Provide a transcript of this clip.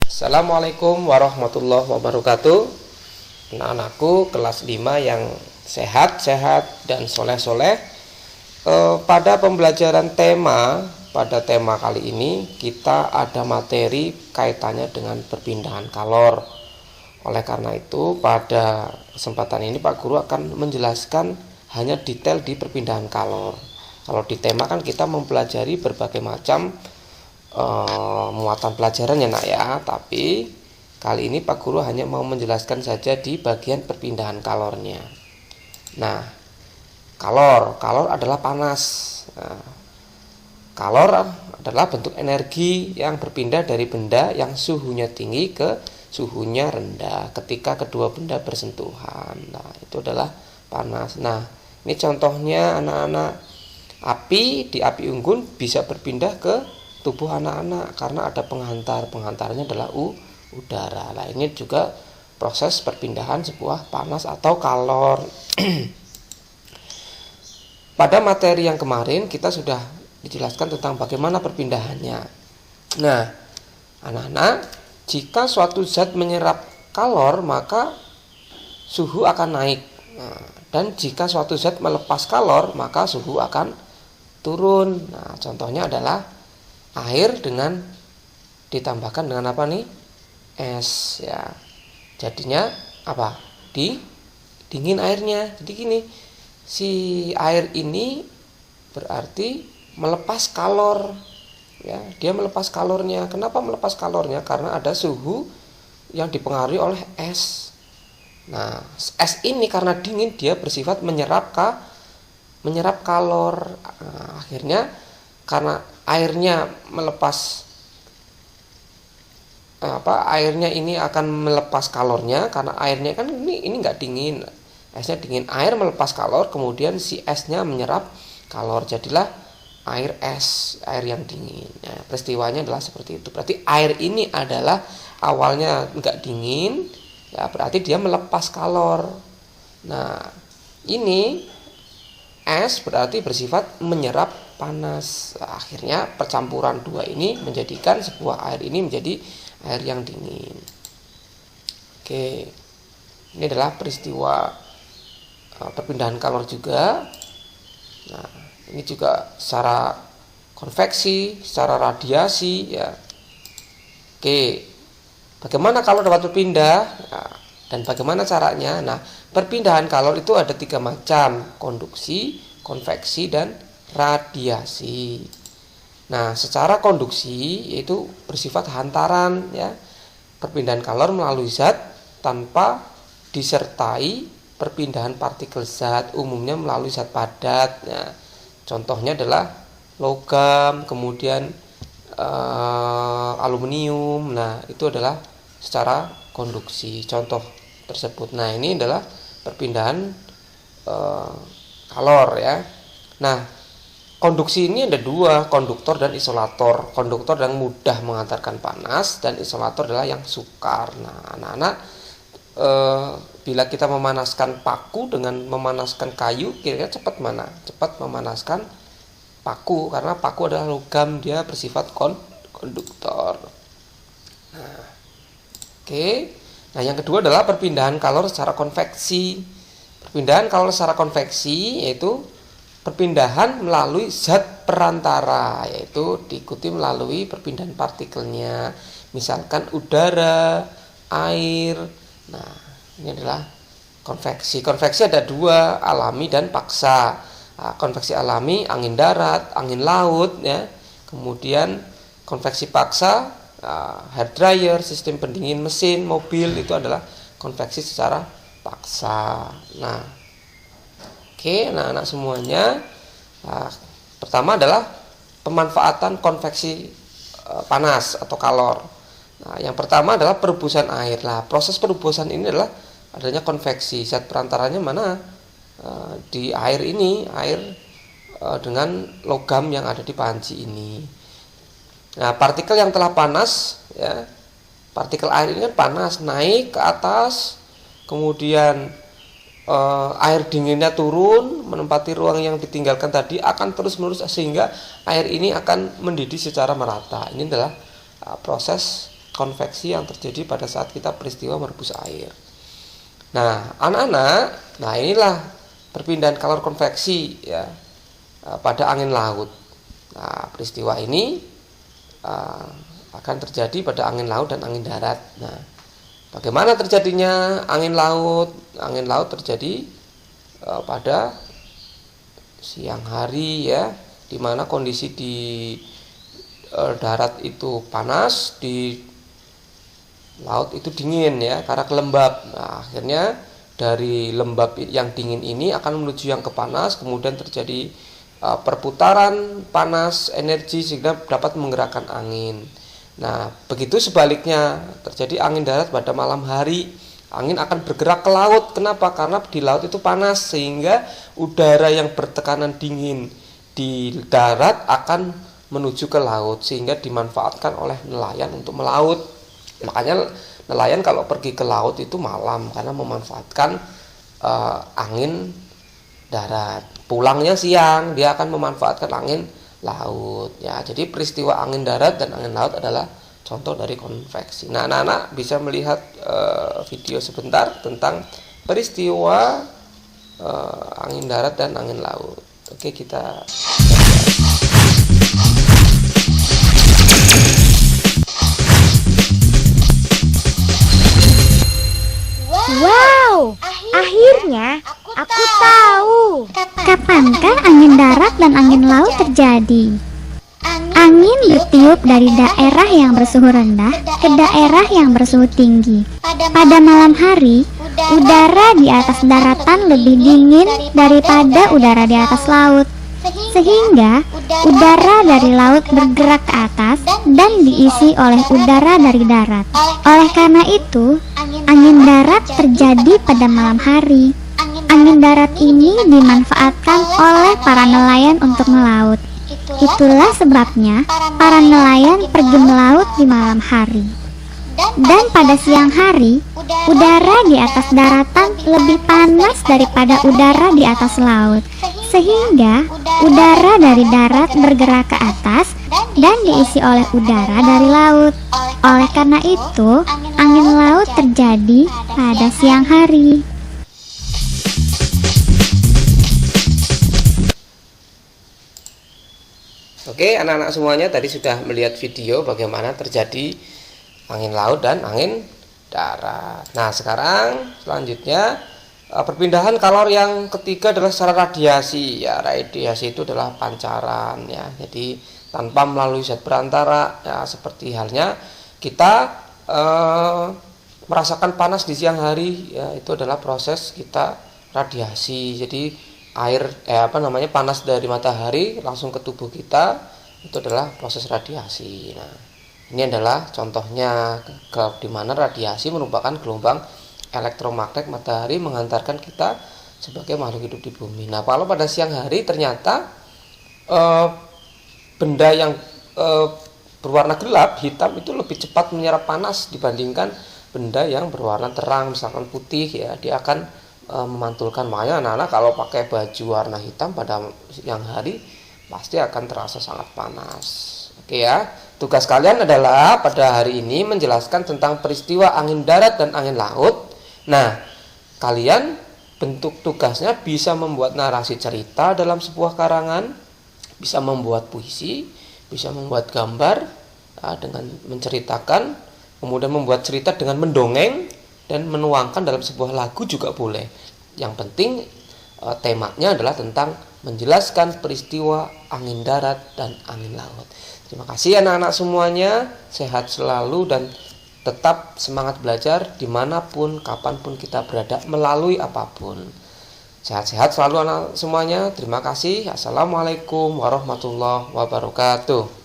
Assalamualaikum warahmatullahi wabarakatuh. Anak-anakku kelas 5 yang sehat-sehat dan soleh-soleh. Pada pembelajaran pada tema kali ini kita ada materi kaitannya dengan perpindahan kalor. Oleh karena itu pada kesempatan ini Pak Guru akan menjelaskan hanya detail di perpindahan kalor. Kalau di tema kan kita mempelajari berbagai macam muatan pelajaran ya nak ya, tapi kali ini Pak Guru hanya mau menjelaskan saja di bagian perpindahan kalornya. Nah, kalor adalah panas. Nah, kalor adalah bentuk energi yang berpindah dari benda yang suhunya tinggi ke suhunya rendah ketika kedua benda bersentuhan. Nah, itu adalah panas. Nah, ini contohnya anak-anak, api di api unggun bisa berpindah ke tubuh anak-anak karena ada penghantarnya adalah udara. Nah, ini juga proses perpindahan sebuah panas atau kalor. Pada materi yang kemarin kita sudah dijelaskan tentang bagaimana perpindahannya. Nah, anak-anak, jika suatu zat menyerap kalor maka suhu akan naik. Nah, dan jika suatu zat melepas kalor maka suhu akan turun. Nah, contohnya adalah air dengan ditambahkan dengan apa nih? Es ya. Jadinya apa? Dingin airnya. Jadi gini, si air ini berarti melepas kalor. Ya, dia melepas kalornya. Kenapa melepas kalornya? Karena ada suhu yang dipengaruhi oleh es. Nah, es ini karena dingin dia bersifat menyerap kalor. Nah, akhirnya karena airnya ini akan melepas kalornya karena airnya kan ini enggak dingin. Esnya dingin, air melepas kalor, kemudian si esnya menyerap kalor, jadilah air es, air yang dingin. Nah, peristiwanya adalah seperti itu. Berarti air ini adalah awalnya enggak dingin, ya berarti dia melepas kalor. Nah, ini es berarti bersifat menyerap panas. Akhirnya percampuran dua ini menjadikan sebuah air ini menjadi air yang dingin. Oke, ini adalah peristiwa perpindahan kalor juga. Nah, ini juga secara konveksi, secara radiasi ya. Oke, bagaimana kalor dapat berpindah dan bagaimana caranya? Nah, perpindahan kalor itu ada 3 macam: konduksi, konveksi, dan radiasi. Nah, secara konduksi yaitu bersifat hantaran ya. Perpindahan kalor melalui zat tanpa disertai perpindahan partikel zat, umumnya melalui zat padat. Nah, contohnya adalah logam, kemudian aluminium. Nah, itu adalah secara konduksi contoh tersebut. Nah, ini adalah perpindahan kalor ya. Nah, konduksi ini ada 2, konduktor dan isolator. Konduktor yang mudah mengantarkan panas dan isolator adalah yang sukar. Nah, anak-anak, bila kita memanaskan paku dengan memanaskan kayu, kira-kira cepat mana? Cepat memanaskan paku karena paku adalah logam, dia bersifat konduktor. Nah, oke. Nah, yang kedua adalah perpindahan kalor secara konveksi. Perpindahan kalor secara konveksi yaitu perpindahan melalui zat perantara, yaitu diikuti melalui perpindahan partikelnya, misalkan udara, air. Nah, ini adalah konveksi. Konveksi ada 2, alami dan paksa. Nah, konveksi alami angin darat, angin laut ya. Kemudian konveksi paksa hair dryer, sistem pendingin mesin, mobil, itu adalah konveksi secara paksa. Nah, oke, anak-anak semuanya. Nah, pertama adalah pemanfaatan konveksi panas atau kalor. Nah, yang pertama adalah perebusan air. Nah, proses perebusan ini adalah adanya konveksi. Zat perantaranya mana? Di air ini, dengan logam yang ada di panci ini. Nah, partikel yang telah panas, ya, partikel air ini kan panas, naik ke atas, kemudian air dinginnya turun menempati ruang yang ditinggalkan tadi, akan terus menerus sehingga air ini akan mendidih secara merata. Ini adalah proses konveksi yang terjadi pada saat kita peristiwa merebus air. Nah, anak-anak, nah inilah perpindahan kalor konveksi ya pada angin laut. Nah, peristiwa ini akan terjadi pada angin laut dan angin darat. Nah, bagaimana terjadinya angin laut? Angin laut terjadi pada siang hari ya, di mana kondisi di darat itu panas, di laut itu dingin ya karena kelembab. Nah, akhirnya dari lembab yang dingin ini akan menuju yang ke panas, kemudian terjadi perputaran panas energi sehingga dapat menggerakkan angin. Nah, begitu sebaliknya terjadi angin darat pada malam hari, angin akan bergerak ke laut. Kenapa? Karena di laut itu panas sehingga udara yang bertekanan dingin di darat akan menuju ke laut sehingga dimanfaatkan oleh nelayan untuk melaut. Makanya nelayan kalau pergi ke laut itu malam karena memanfaatkan angin darat. Pulangnya siang, dia akan memanfaatkan angin laut ya. Jadi peristiwa angin darat dan angin laut adalah contoh dari konveksi. Nah, anak-anak bisa melihat video sebentar tentang peristiwa angin darat dan angin laut. Oke, kita Wow, akhirnya aku tahu. Kapankah angin darat dan angin laut terjadi? Angin bertiup dari daerah yang bersuhu rendah ke daerah yang bersuhu tinggi. Pada malam hari, udara di atas daratan lebih dingin daripada udara di atas laut. Sehingga udara dari laut bergerak ke atas dan diisi oleh udara dari darat. Oleh karena itu, angin darat terjadi pada malam hari. Angin darat ini dimanfaatkan oleh para nelayan untuk melaut. Itulah sebabnya para nelayan pergi melaut di malam hari. Dan pada siang hari, udara di atas daratan lebih panas daripada udara di atas laut. Sehingga udara dari darat bergerak ke atas dan diisi oleh udara dari laut. Oleh karena itu, angin laut terjadi pada siang hari. Oke, anak-anak semuanya tadi sudah melihat video bagaimana terjadi angin laut dan angin darat. Nah, sekarang selanjutnya perpindahan kalor yang ketiga adalah secara radiasi. Ya, radiasi itu adalah pancaran ya. Jadi tanpa melalui zat berantara ya, seperti halnya kita merasakan panas di siang hari ya, itu adalah proses kita radiasi. Jadi air panas dari matahari langsung ke tubuh kita, itu adalah proses radiasi. Nah, ini adalah contohnya di mana radiasi merupakan gelombang elektromagnet matahari menghantarkan kita sebagai makhluk hidup di bumi. Nah, kalau pada siang hari ternyata benda yang berwarna gelap, hitam itu lebih cepat menyerap panas dibandingkan benda yang berwarna terang, misalkan putih ya, dia akan memantulkan. Makanya anak-anak kalau pakai baju warna hitam pada siang hari pasti akan terasa sangat panas. Oke ya, tugas kalian adalah pada hari ini menjelaskan tentang peristiwa angin darat dan angin laut. Nah, kalian bentuk tugasnya bisa membuat narasi cerita dalam sebuah karangan, bisa membuat puisi, bisa membuat gambar dengan menceritakan, kemudian membuat cerita dengan mendongeng dan menuangkan dalam sebuah lagu juga boleh. Yang penting temanya adalah tentang menjelaskan peristiwa angin darat dan angin laut. Terima kasih anak-anak semuanya, sehat selalu dan tetap semangat belajar dimanapun, kapanpun kita berada, melalui apapun. Sehat-sehat selalu anak semuanya. Terima kasih. Assalamualaikum warahmatullahi wabarakatuh.